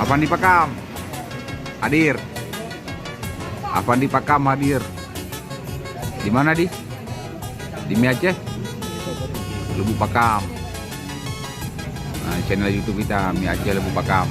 Avandi Pakam hadir. Avandi Pakam hadir. Di mana di Mi Aceh Lubuk Pakam. Nah, channel YouTube kita Mi Aceh Lubuk Pakam.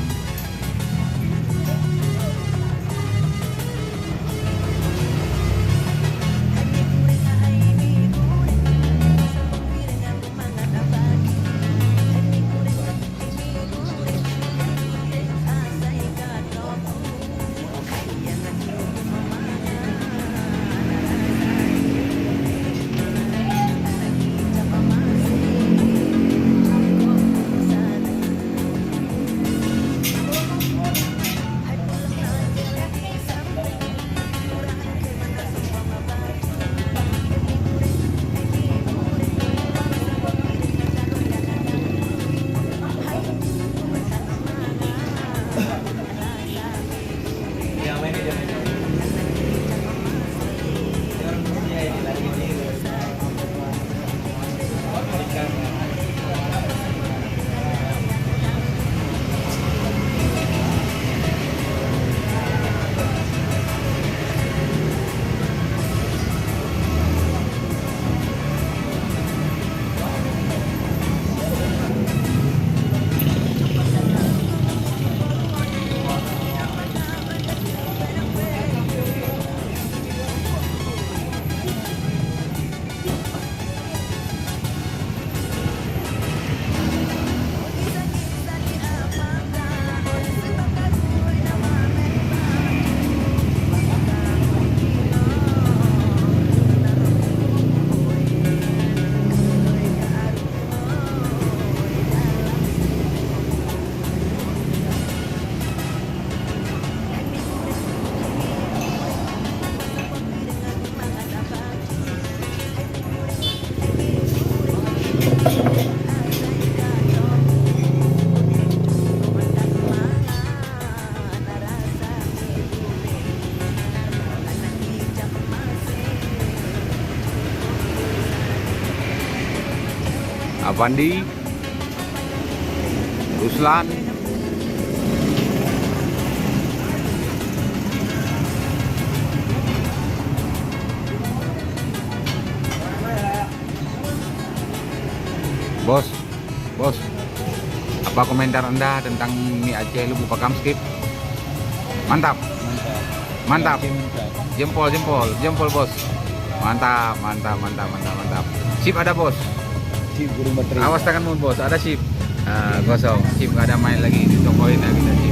Avandi, Ruslan, Bos, apa komentar Anda tentang Mi Aceh Lubuk Pakam Skip? Mantap, jempol Bos, mantap. Sip ada Bos. Awas tanganmu Bos, ada sip. Kosong, sip nggak ada main lagi di tokoin lagi tadi.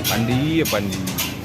Pandi ya Pandi.